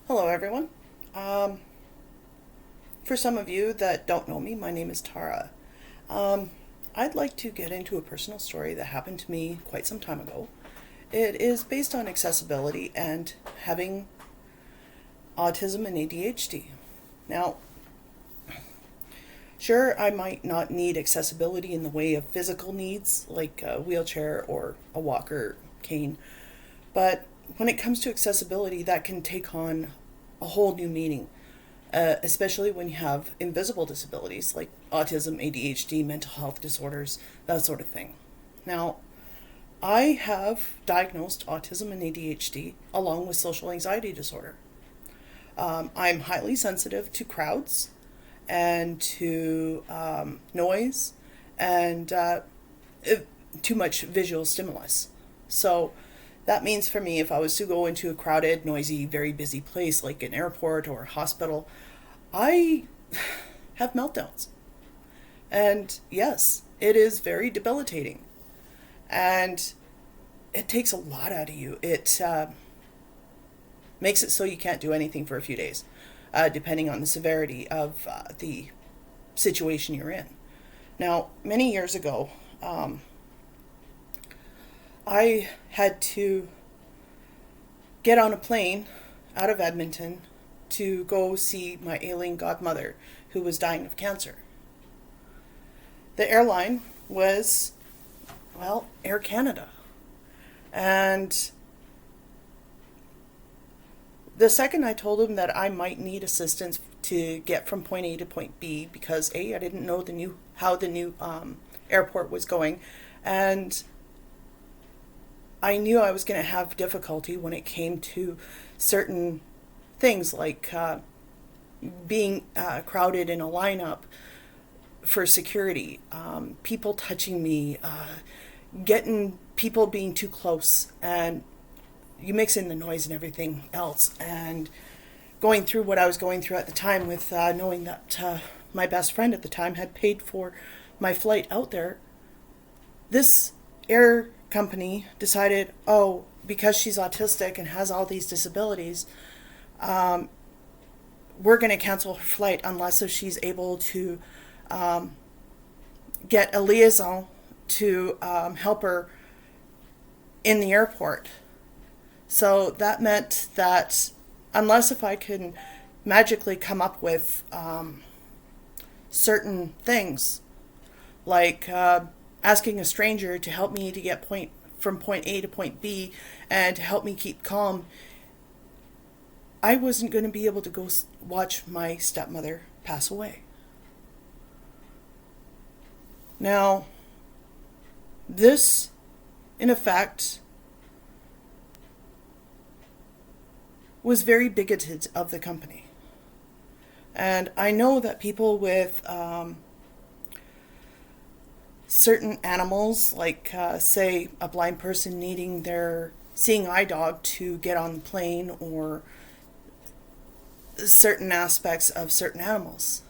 Hello, everyone. Um, for some of you that don't know me, my name is Tara. Um, I'd like to get into a personal story that happened to me quite some time ago. It is based on accessibility and having autism and ADHD. Now, sure, I might not need accessibility in the way of physical needs like a wheelchair or a walker cane, but when it comes to accessibility, that can take on a whole new meaning, especially when you have invisible disabilities like autism, ADHD, mental health disorders, that sort of thing. Now, I have diagnosed autism and ADHD along with social anxiety disorder. I'm highly sensitive to crowds and to noise and too much visual stimulus. So that means for me, if I was to go into a crowded, noisy, very busy place like an airport or a hospital, I have meltdowns. And yes, it is very debilitating. And it takes a lot out of you. It makes it so you can't do anything for a few days, depending on the severity of the situation you're in. Now, many years ago, I had to get on a plane out of Edmonton to go see my ailing godmother who was dying of cancer. The airline was, well, Air Canada. And the second I told him that I might need assistance to get from point A to point B, because A, I didn't know how the new airport was going, and I knew I was going to have difficulty when it came to certain things like being crowded in a lineup for security, people touching me, getting people being too close, and you mix in the noise and everything else, and going through what I was going through at the time with knowing that my best friend at the time had paid for my flight out there. This air company decided, oh, because she's autistic and has all these disabilities, we're going to cancel her flight unless if she's able to get a liaison to help her in the airport. So that meant that unless if I can magically come up with certain things, like asking a stranger to help me to get from point A to point B and to help me keep calm, I wasn't going to be able to go watch my stepmother pass away. Now, this, in effect, was very bigoted of the company. And I know that people with certain animals, like say a blind person needing their seeing eye dog to get on the plane, or certain aspects of certain animals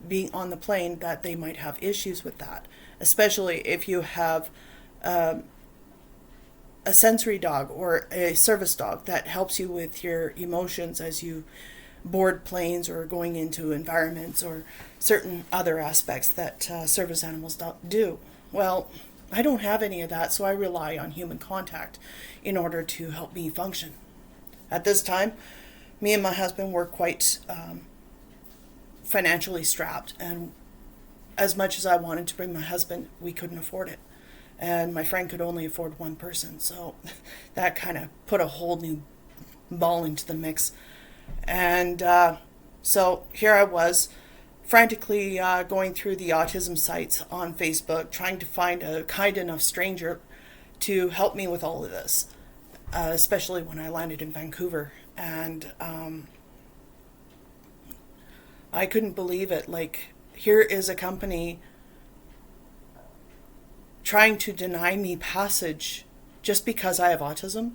being on the plane, that they might have issues with that, especially if you have a sensory dog or a service dog that helps you with your emotions as you board planes or going into environments, or certain other aspects that service animals don't do. Well, I don't have any of that, so I rely on human contact in order to help me function. At this time, me and my husband were quite financially strapped, and as much as I wanted to bring my husband, we couldn't afford it. And my friend could only afford one person, so that kind of put a whole new ball into the mix. And so here I was, frantically going through the autism sites on Facebook, trying to find a kind enough stranger to help me with all of this, especially when I landed in Vancouver. And I couldn't believe it. Like, here is a company trying to deny me passage just because I have autism.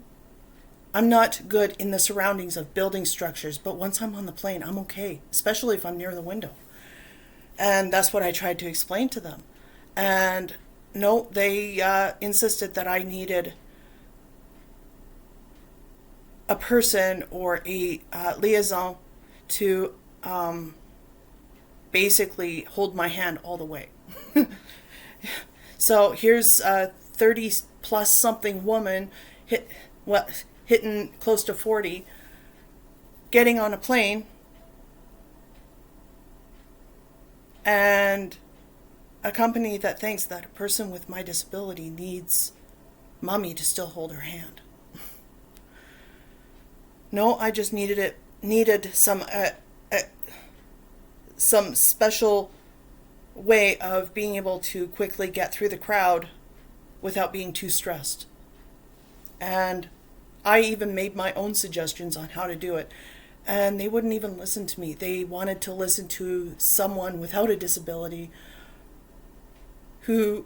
I'm not good in the surroundings of building structures, but once I'm on the plane, I'm okay, especially if I'm near the window. And that's what I tried to explain to them. And no, they insisted that I needed a person or a liaison to basically hold my hand all the way. So here's a 30 plus something woman hitting close to 40, getting on a plane, and a company that thinks that a person with my disability needs mommy to still hold her hand. No, I just needed some special way of being able to quickly get through the crowd without being too stressed. And I even made my own suggestions on how to do it, and they wouldn't even listen to me. They wanted to listen to someone without a disability who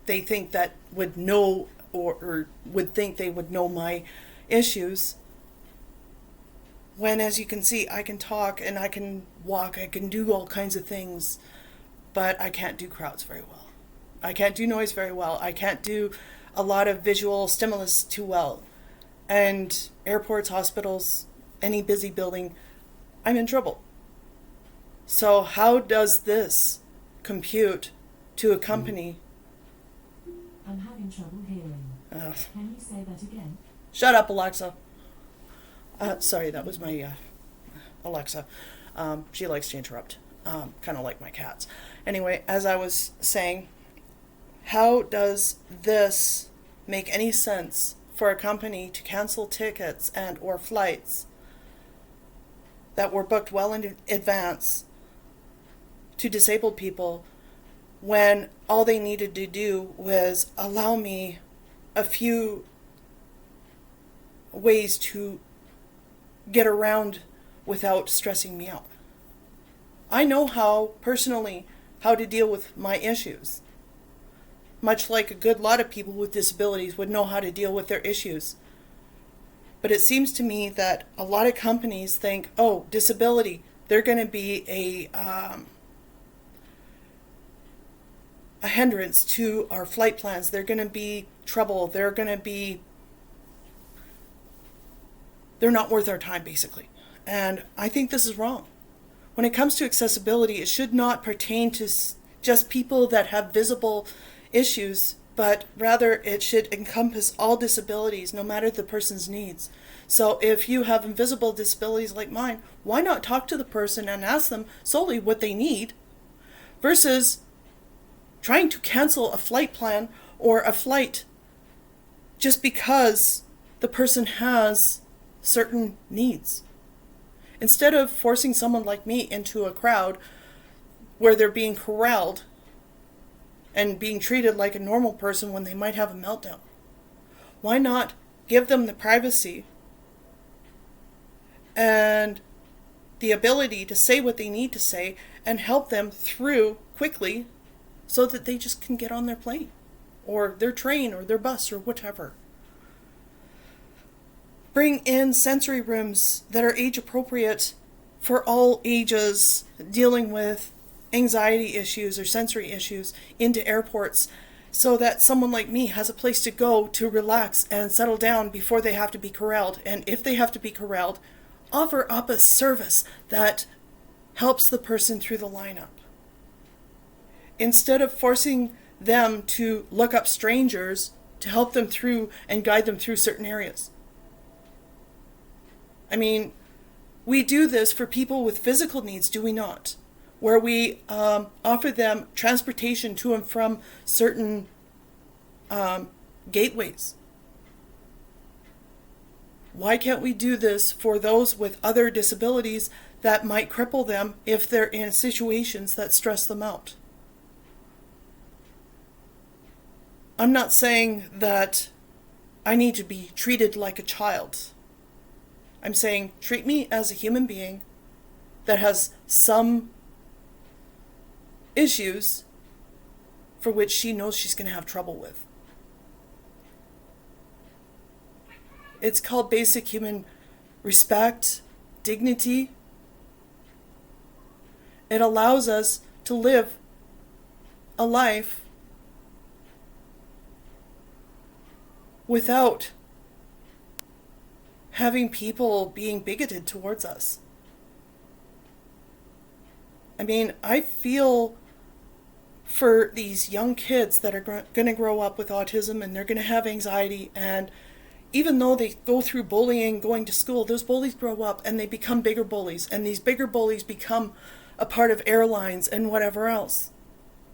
they think that would know or would think they would know my issues. When, as you can see, I can talk and I can walk, I can do all kinds of things, but I can't do crowds very well. I can't do noise very well. I can't do a lot of visual stimulus too well. And airports, hospitals, any busy building, I'm in trouble. So how does this compute to a company? I'm having trouble hearing. Can you say that again? Shut up, Alexa. Sorry, that was my Alexa. She likes to interrupt, kind of like my cats. Anyway, as I was saying, how does this make any sense for a company to cancel tickets and or flights that were booked well in advance to disabled people when all they needed to do was allow me a few ways to get around without stressing me out? I know how to deal with my issues, much like a good lot of people with disabilities would know how to deal with their issues. But it seems to me that a lot of companies think, oh, disability, they're going to be a hindrance to our flight plans. They're going to be trouble. They're not worth our time, basically. And I think this is wrong. When it comes to accessibility, it should not pertain to just people that have visible issues, but rather it should encompass all disabilities, no matter the person's needs. So if you have invisible disabilities like mine, why not talk to the person and ask them solely what they need, versus trying to cancel a flight plan or a flight just because the person has certain needs. Instead of forcing someone like me into a crowd where they're being corralled and being treated like a normal person when they might have a meltdown, why not give them the privacy and the ability to say what they need to say and help them through quickly so that they just can get on their plane or their train or their bus or whatever. Bring in sensory rooms that are age appropriate for all ages dealing with anxiety issues or sensory issues into airports, so that someone like me has a place to go to relax and settle down before they have to be corralled. And if they have to be corralled, offer up a service that helps the person through the lineup, instead of forcing them to look up strangers to help them through and guide them through certain areas. I mean, we do this for people with physical needs, do we not? Where we offer them transportation to and from certain gateways. Why can't we do this for those with other disabilities that might cripple them if they're in situations that stress them out? I'm not saying that I need to be treated like a child. I'm saying treat me as a human being that has some issues for which she knows she's going to have trouble with. It's called basic human respect, dignity. It allows us to live a life without having people being bigoted towards us. I mean, I feel for these young kids that are going to grow up with autism and they're going to have anxiety, and even though they go through bullying going to school, those bullies grow up and they become bigger bullies, and these bigger bullies become a part of airlines and whatever else,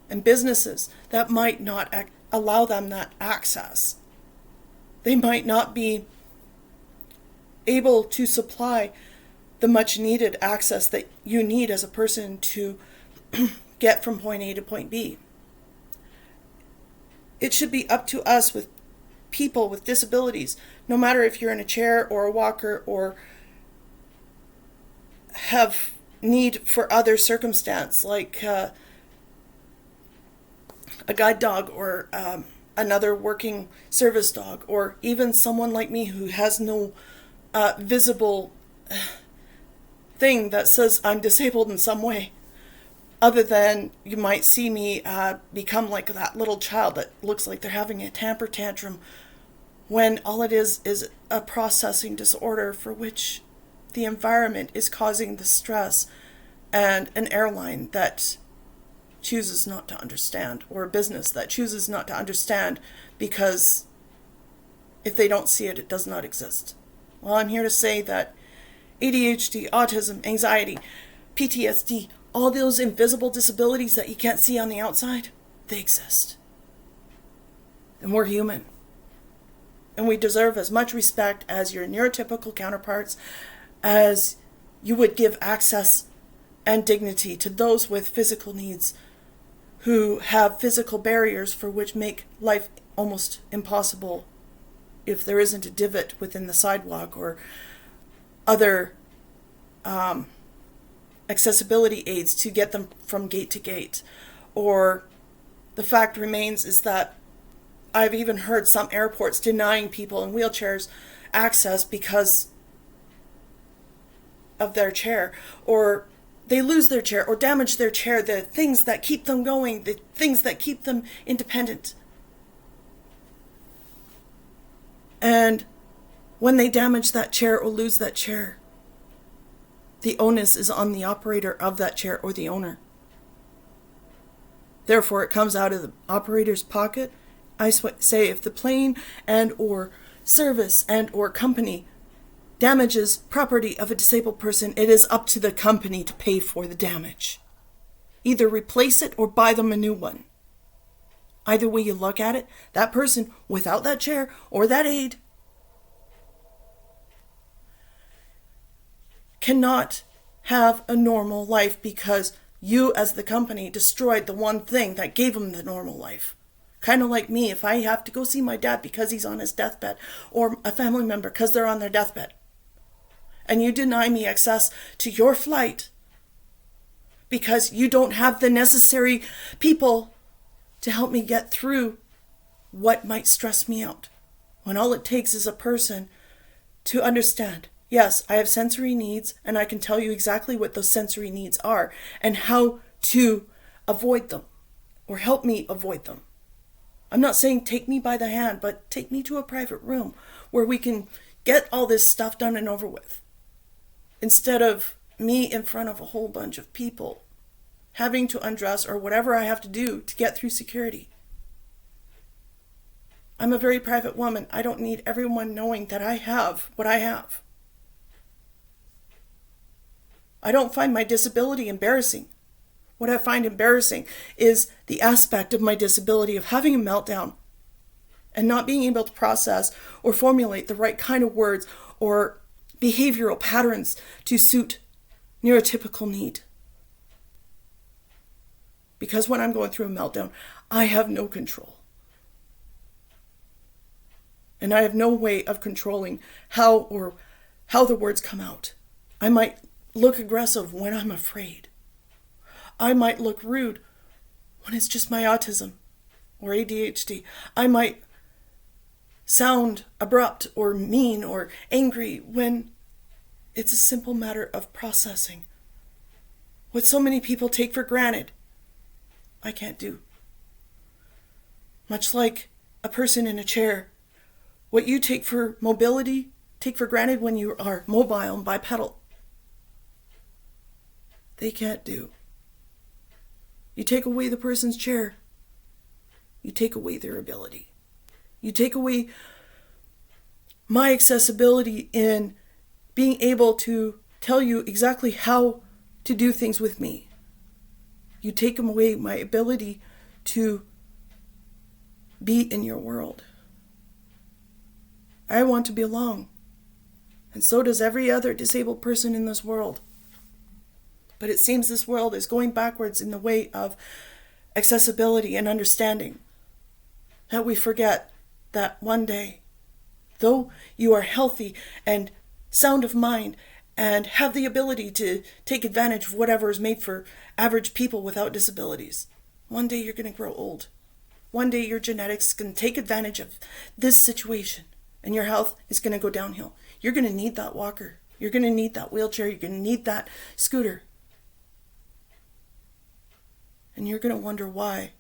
and businesses that might not allow them that access. They might not be able to supply the much needed access that you need as a person to get from point A to point B. It should be up to us with people with disabilities, no matter if you're in a chair or a walker or have need for other circumstance, like a guide dog or another working service dog, or even someone like me who has no visible thing that says I'm disabled in some way, other than you might see me become like that little child that looks like they're having a temper tantrum, when all it is a processing disorder for which the environment is causing the stress, and an airline that chooses not to understand, or a business that chooses not to understand because if they don't see it, it does not exist. Well, I'm here to say that ADHD, autism, anxiety, PTSD, all those invisible disabilities that you can't see on the outside, they exist. And we're human. And we deserve as much respect as your neurotypical counterparts, as you would give access and dignity to those with physical needs who have physical barriers for which make life almost impossible if there isn't a divot within the sidewalk or other accessibility aids to get them from gate to gate. Or the fact remains is that I've even heard some airports denying people in wheelchairs access because of their chair, or they lose their chair or damage their chair, the things that keep them going, the things that keep them independent. And when they damage that chair or lose that chair, the onus is on the operator of that chair or the owner. Therefore, it comes out of the operator's pocket. I say if the plane and or service and or company damages property of a disabled person, it is up to the company to pay for the damage. Either replace it or buy them a new one. Either way you look at it, that person without that chair or that aid cannot have a normal life because you as the company destroyed the one thing that gave them the normal life. Kind of like me, if I have to go see my dad because he's on his deathbed, or a family member because they're on their deathbed, and you deny me access to your flight because you don't have the necessary people to help me get through what might stress me out, when all it takes is a person to understand, yes, I have sensory needs, and I can tell you exactly what those sensory needs are and how to avoid them or help me avoid them. I'm not saying take me by the hand, but take me to a private room where we can get all this stuff done and over with, instead of me in front of a whole bunch of people having to undress or whatever I have to do to get through security. I'm a very private woman. I don't need everyone knowing that I have what I have. I don't find my disability embarrassing. What I find embarrassing is the aspect of my disability of having a meltdown and not being able to process or formulate the right kind of words or behavioral patterns to suit neurotypical need. Because when I'm going through a meltdown, I have no control. And I have no way of controlling how the words come out. I might look aggressive when I'm afraid. I might look rude when it's just my autism or ADHD. I might sound abrupt or mean or angry when it's a simple matter of processing. What so many people take for granted, I can't do. Much like a person in a chair, what you take for mobility take for granted when you are mobile and bipedal, they can't do. You take away the person's chair, you take away their ability. You take away my accessibility in being able to tell you exactly how to do things with me. You take away my ability to be in your world. I want to belong, and so does every other disabled person in this world. But it seems this world is going backwards in the way of accessibility and understanding, that we forget that one day, though you are healthy and sound of mind and have the ability to take advantage of whatever is made for average people without disabilities, one day you're going to grow old. One day your genetics is going to take advantage of this situation and your health is going to go downhill. You're going to need that walker. You're going to need that wheelchair. You're going to need that scooter. And you're going to wonder why,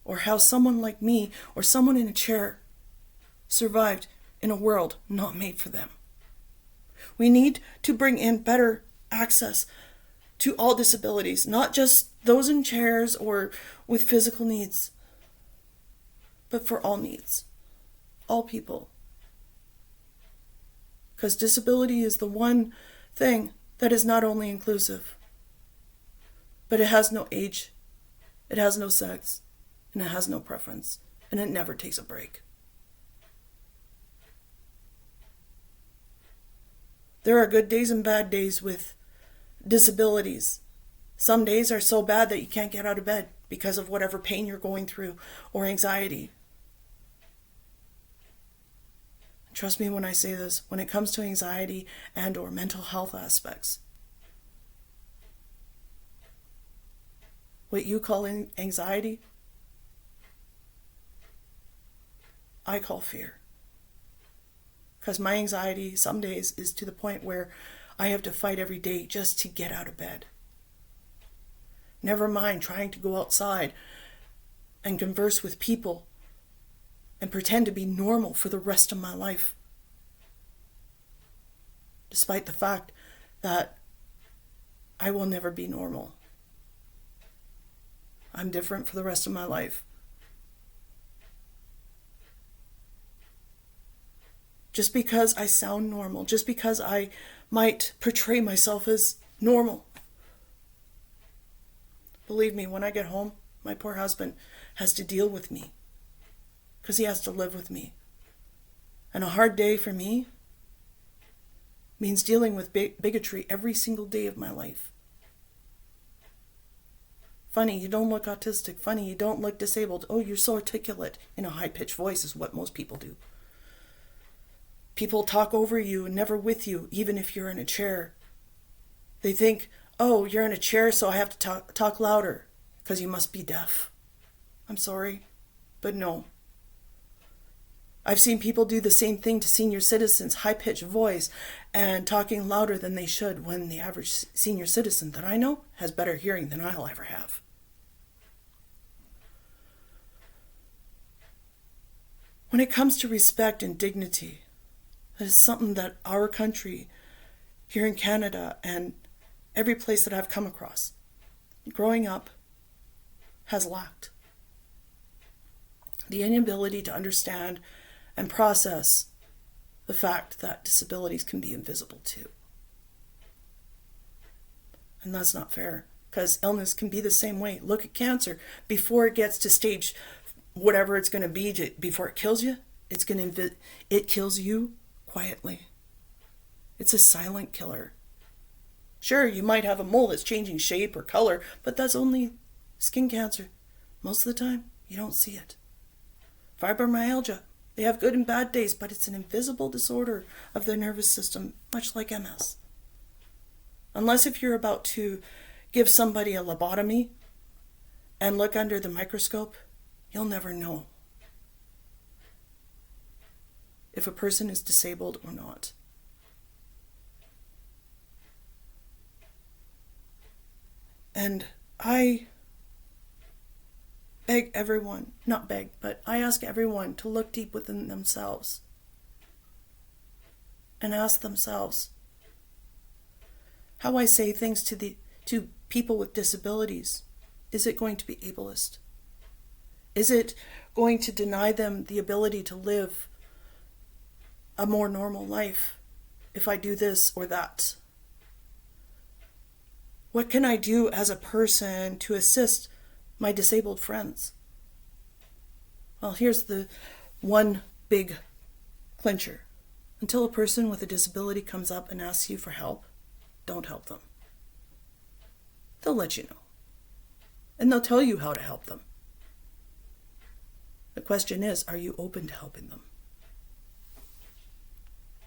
or how someone like me or someone in a chair survived in a world not made for them. We need to bring in better access to all disabilities, not just those in chairs or with physical needs, but for all needs, all people. Because disability is the one thing that is not only inclusive, but it has no age, it has no sex, and it has no preference, and it never takes a break. There are good days and bad days with disabilities. Some days are so bad that you can't get out of bed because of whatever pain you're going through or anxiety. Trust me when I say this, when it comes to anxiety and or mental health aspects, what you call anxiety, I call fear. Because my anxiety some days is to the point where I have to fight every day just to get out of bed. Never mind trying to go outside and converse with people and pretend to be normal for the rest of my life. Despite the fact that I will never be normal. I'm different for the rest of my life. Just because I sound normal, just because I might portray myself as normal. Believe me, when I get home, my poor husband has to deal with me because he has to live with me. And a hard day for me means dealing with bigotry every single day of my life. Funny, you don't look autistic. Funny, you don't look disabled. Oh, you're so articulate in a high-pitched voice is what most people do. People talk over you and never with you, even if you're in a chair. They think, oh, you're in a chair, so I have to talk louder because you must be deaf. I'm sorry, but no. I've seen people do the same thing to senior citizens, high-pitched voice and talking louder than they should, when the average senior citizen that I know has better hearing than I'll ever have. When it comes to respect and dignity, that is something that our country, here in Canada, and every place that I've come across, growing up, has lacked. The inability to understand and process the fact that disabilities can be invisible too. And that's not fair, because illness can be the same way. Look at cancer. Before it gets to stage whatever it's going to be, before it kills you, it kills you quietly. It's a silent killer. Sure, you might have a mole that's changing shape or color, but that's only skin cancer. Most of the time, you don't see it. Fibromyalgia, they have good and bad days, but it's an invisible disorder of the nervous system, much like MS. Unless if you're about to give somebody a lobotomy and look under the microscope, you'll never know if a person is disabled or not. And I beg everyone, not beg, but I ask everyone to look deep within themselves. and ask themselves how I say things to people with disabilities. Is it going to be ableist? Is it going to deny them the ability to live a more normal life if I do this or that? What can I do as a person to assist my disabled friends? Well, here's the one big clincher. Until a person with a disability comes up and asks you for help, don't help them. They'll let you know. And they'll tell you how to help them. The question is, are you open to helping them?